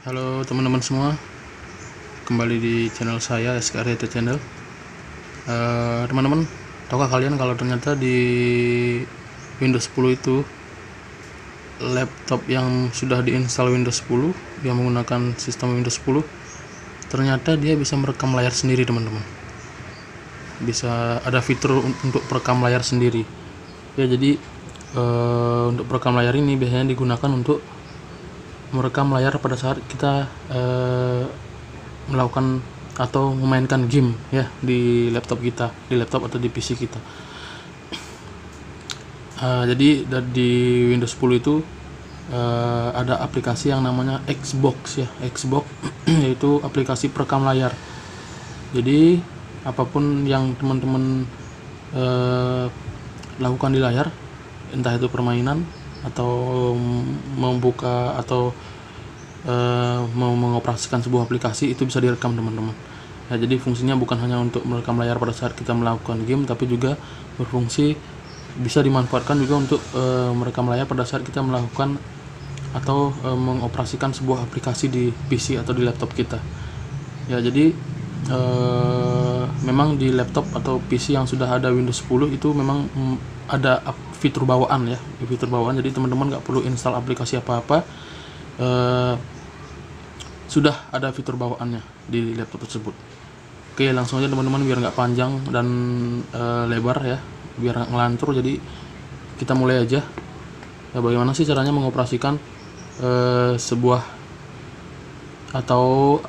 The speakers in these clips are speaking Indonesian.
Halo teman-teman semua, kembali di channel saya SKRT Channel. Teman-teman, tahukah kalian kalau ternyata di Windows 10 itu laptop yang sudah diinstal Windows 10 yang menggunakan sistem Windows 10 ternyata dia bisa merekam layar sendiri, teman-teman. Bisa ada fitur untuk perekam layar sendiri. Ya, jadi untuk perekam layar ini biasanya digunakan untuk merekam layar pada saat kita melakukan atau memainkan game ya di laptop kita, di laptop atau di PC kita. Jadi di Windows 10 itu ada aplikasi yang namanya Xbox ya, Xbox yaitu aplikasi perekam layar. Jadi apapun yang teman-teman lakukan di layar, entah itu permainan atau membuka atau mau mengoperasikan sebuah aplikasi, itu bisa direkam, teman-teman. Ya, jadi fungsinya bukan hanya untuk merekam layar pada saat kita melakukan game, tapi juga berfungsi bisa dimanfaatkan juga untuk merekam layar pada saat kita melakukan atau mengoperasikan sebuah aplikasi di PC atau di laptop kita. Ya, jadi memang di laptop atau PC yang sudah ada Windows 10 itu memang ada fitur bawaan ya, fitur bawaan. Jadi teman-teman nggak perlu install aplikasi apa-apa, sudah ada fitur bawaannya di laptop tersebut. Oke, langsung aja teman-teman, biar nggak panjang dan lebar ya, biar nggak ngelantur. Jadi kita mulai aja. Ya, bagaimana sih caranya mengoperasikan sebuah atau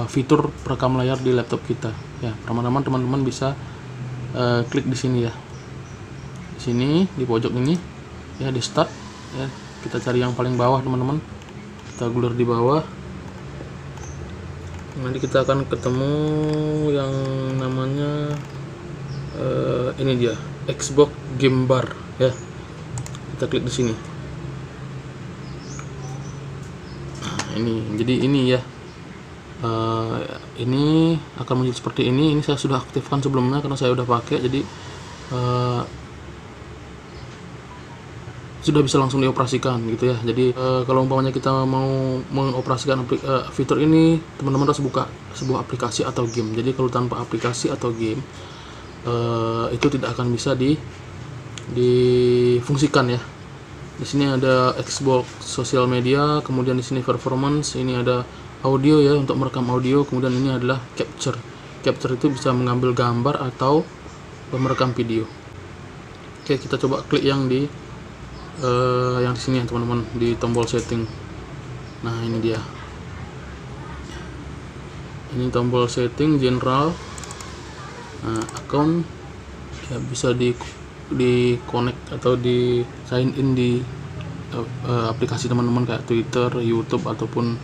fitur perekam layar di laptop kita? Ya, pertama-tama teman-teman bisa klik di sini ya, di sini di pojok ini ya, di start ya. Kita cari yang paling bawah, teman-teman. Kita gulur di bawah. Nanti kita akan ketemu yang namanya ini dia, Xbox Game Bar ya. Kita klik di sini. Nah, ini jadi ini ya. Ini akan menjadi seperti ini. Ini saya sudah aktifkan sebelumnya karena saya udah pakai, jadi sudah bisa langsung dioperasikan gitu ya. Jadi kalau umpamanya kita mau mengoperasikan fitur ini, teman-teman harus buka sebuah aplikasi atau game. Jadi kalau tanpa aplikasi atau game itu tidak akan bisa difungsikan ya. Di sini ada Xbox Social Media, kemudian di sini Performance, ini ada audio ya untuk merekam audio, kemudian ini adalah Capture. Capture itu bisa mengambil gambar atau merekam video. Oke, kita coba klik yang di sini ya teman-teman, di tombol setting. Nah, ini dia. Ini tombol setting general. Nah, account ya, bisa di connect atau di sign in di aplikasi teman-teman kayak Twitter, YouTube ataupun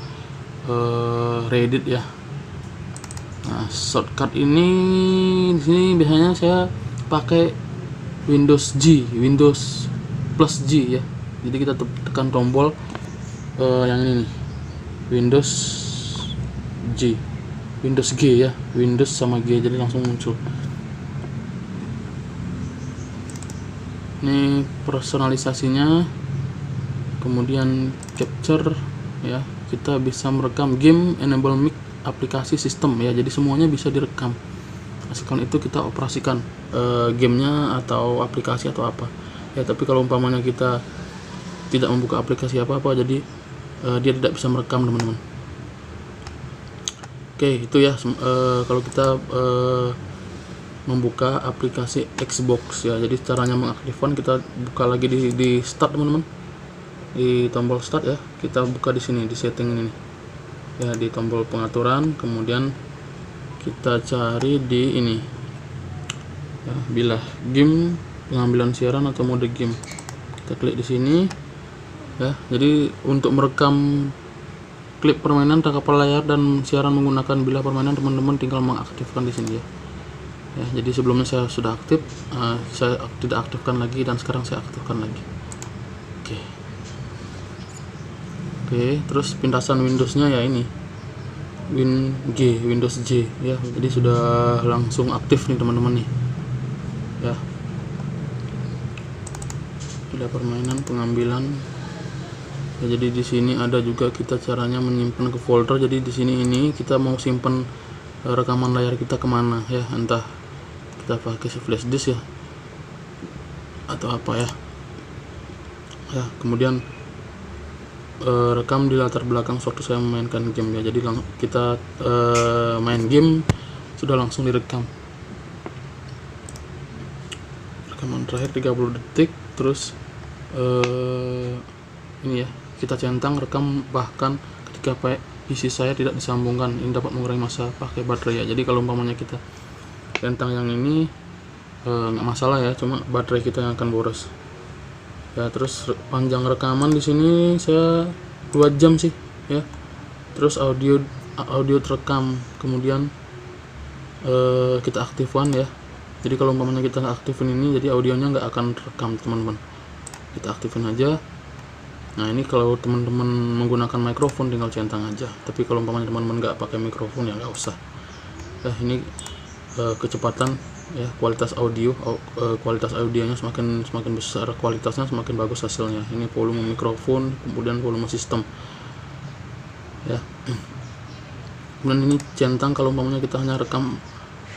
Reddit ya. Nah, shortcut ini di sini biasanya saya pakai Windows plus G ya. Jadi kita tekan tombol yang ini nih, Windows G ya, Windows sama G, jadi langsung muncul. Ini personalisasinya, kemudian capture ya, kita bisa merekam game, enable mic, aplikasi, sistem ya. Jadi semuanya bisa direkam. Asalkan itu kita operasikan gamenya atau aplikasi atau apa ya. Tapi kalau umpamanya kita tidak membuka aplikasi apa-apa, jadi dia tidak bisa merekam, teman-teman. Oke, itu ya kalau kita membuka aplikasi Xbox ya. Jadi caranya mengaktifkan, kita buka lagi di start, teman-teman. Di tombol start ya, kita buka di sini di setting ini ya, di tombol pengaturan, kemudian kita cari di ini ya, bila game, pengambilan siaran atau mode game. Kita klik di sini ya. Jadi untuk merekam klip permainan, tangkapan layar dan siaran menggunakan bilah permainan, teman-teman tinggal mengaktifkan di sini ya. Ya, jadi sebelumnya saya sudah aktif, saya tidak aktifkan lagi, dan sekarang saya aktifkan lagi. Oke, terus pintasan Windowsnya ya ini Windows J ya. Jadi sudah langsung aktif nih, teman-teman nih ya. Sudah permainan, pengambilan Ya, jadi di sini ada juga kita caranya menyimpan ke folder. Jadi di sini ini kita mau simpan rekaman layar kita kemana ya, entah kita pakai flash disk ya atau apa ya. Kemudian rekam di latar belakang sewaktu saya memainkan game ya. Jadi kita main game sudah langsung direkam. Rekaman terakhir 30 detik. Terus ini ya, kita centang rekam bahkan ketika PC saya tidak disambungkan. Ini dapat mengurangi masa pakai baterai ya. Jadi kalau umpamanya kita centang yang ini nggak masalah ya, cuma baterai kita yang akan boros ya. Terus panjang rekaman di sini saya 2 jam sih ya. Terus audio terekam, kemudian kita aktifkan ya. Jadi kalau umpamanya kita aktifin ini, jadi audionya nggak akan terekam teman-teman. Kita aktifin aja. Nah, ini kalau teman-teman menggunakan mikrofon tinggal centang aja. Tapi kalau umpamanya teman-teman nggak pakai mikrofon ya nggak usah. Ini kecepatan ya, kualitas audionya semakin besar kualitasnya, semakin bagus hasilnya. Ini volume mikrofon, kemudian volume sistem ya. Kemudian ini centang kalau umpamanya kita hanya rekam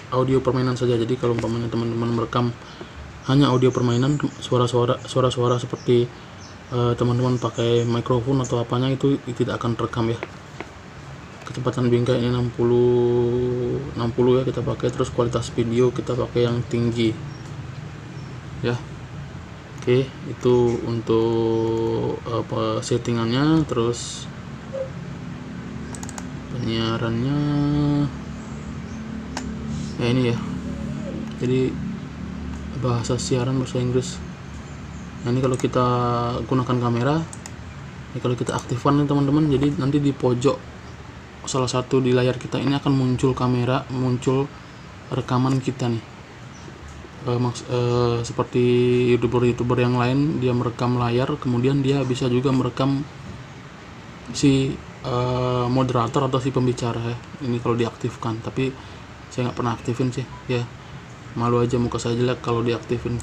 audio permainan saja. Jadi kalau umpamanya teman-teman merekam hanya audio permainan, suara-suara seperti teman-teman pakai mikrofon atau apanya, itu tidak akan terekam ya. Kecepatan bingkai ini 60 ya kita pakai. Terus kualitas video kita pakai yang tinggi ya. Oke, itu untuk settingannya. Terus penyiarannya ya ini ya, jadi bahasa siaran bahasa Inggris. Nah, ini kalau kita gunakan kamera, ini kalau kita aktifkan nih teman-teman, jadi nanti di pojok salah satu di layar kita ini akan muncul kamera, muncul rekaman kita nih. Seperti youtuber yang lain, dia merekam layar, kemudian dia bisa juga merekam si moderator atau si pembicara ya. Ini kalau diaktifkan, tapi saya nggak pernah aktifin sih ya, malu aja muka saya jelek kalau diaktifin.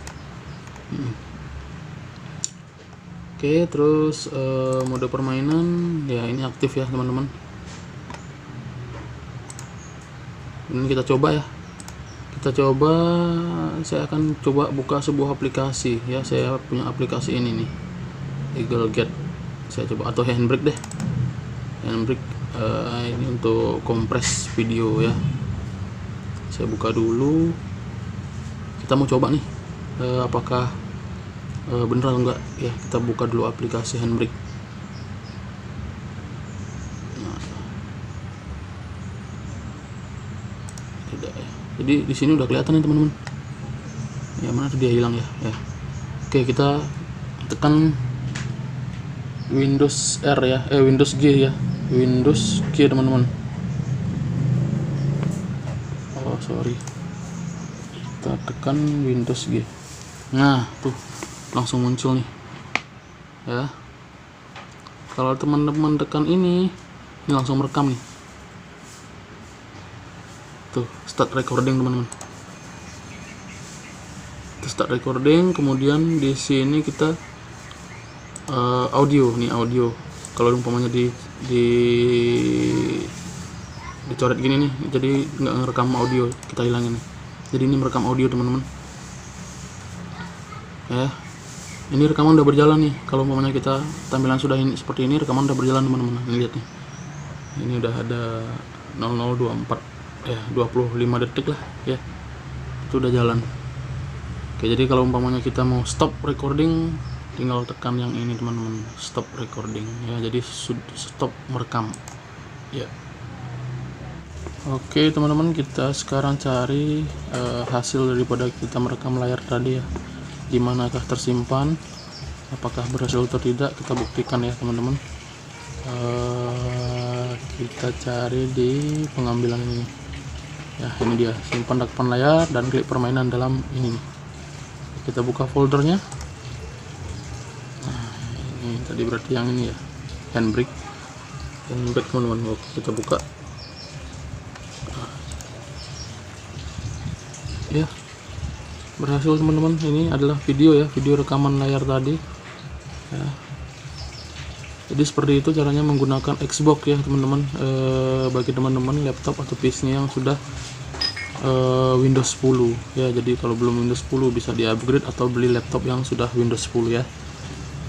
Oke, terus mode permainan ya ini aktif ya teman-teman. Ini kita coba ya, saya akan coba buka sebuah aplikasi ya. Saya punya aplikasi ini nih, Eagle Get. Saya coba, atau Handbrake deh, Handbrake. Ini untuk kompres video ya. Saya buka dulu, kita mau coba nih apakah bener atau enggak ya. Kita buka dulu aplikasi Handbrake. Nah, tidak ya, jadi di sini udah kelihatan nih teman-teman ya. Mana tuh dia hilang ya. Oke, kita tekan Windows R ya, Windows G ya, Windows G teman-teman. Sorry, kita tekan Windows G. Nah, tuh langsung muncul nih ya. Kalau teman-teman tekan ini langsung merekam nih. Tuh, start recording teman-teman. Itu start recording, kemudian di sini kita audio nih, audio. Kalau umpamanya dicoret gini nih, jadi nggak ngerekam audio, kita hilangin. Jadi ini merekam audio teman-teman ya. Ini rekaman udah berjalan nih. Kalau umpamanya kita tampilan sudah seperti ini, rekaman udah berjalan teman-teman. Ini lihat nih, ini udah ada 0024 ya, 25 detik lah ya, itu udah jalan. Oke, jadi kalau umpamanya kita mau stop recording, tinggal tekan yang ini teman-teman, stop recording ya. Jadi stop merekam ya. Oke teman-teman, kita sekarang cari hasil daripada kita merekam layar tadi ya. Dimanakah tersimpan, apakah berhasil atau tidak, kita buktikan ya teman-teman. Kita cari di pengambilan ini ya. Ini dia, simpan rekaman layar dan klik permainan dalam ini nih. Kita buka foldernya. Nah, ini tadi berarti yang ini ya, Handbrake teman-teman. Oke, kita buka ya, berhasil teman-teman. Ini adalah video ya, video rekaman layar tadi ya. Jadi seperti itu caranya menggunakan Xbox ya teman-teman. Bagi teman-teman laptop atau PC yang sudah Windows 10 ya. Jadi kalau belum Windows 10 bisa di upgrade atau beli laptop yang sudah Windows 10 ya.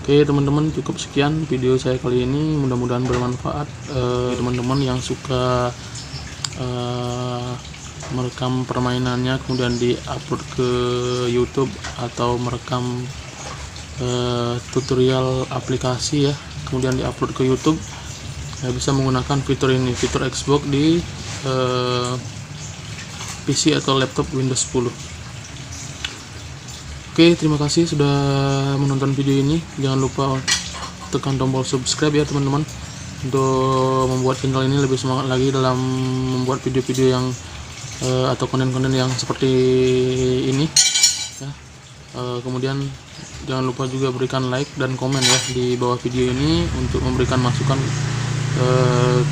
Oke teman-teman, cukup sekian video saya kali ini, mudah-mudahan bermanfaat. Teman-teman yang suka merekam permainannya kemudian di-upload ke YouTube atau merekam tutorial aplikasi ya kemudian di-upload ke YouTube ya, bisa menggunakan fitur ini, fitur Xbox di PC atau laptop Windows 10. Oke, terima kasih sudah menonton video ini. Jangan lupa tekan tombol subscribe ya teman-teman, untuk membuat channel ini lebih semangat lagi dalam membuat video-video yang atau konten-konten yang seperti ini ya. Kemudian jangan lupa juga berikan like dan komen ya di bawah video ini untuk memberikan masukan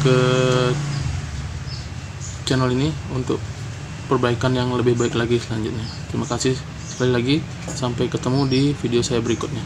ke channel ini untuk perbaikan yang lebih baik lagi selanjutnya. Terima kasih sekali lagi, sampai ketemu di video saya berikutnya.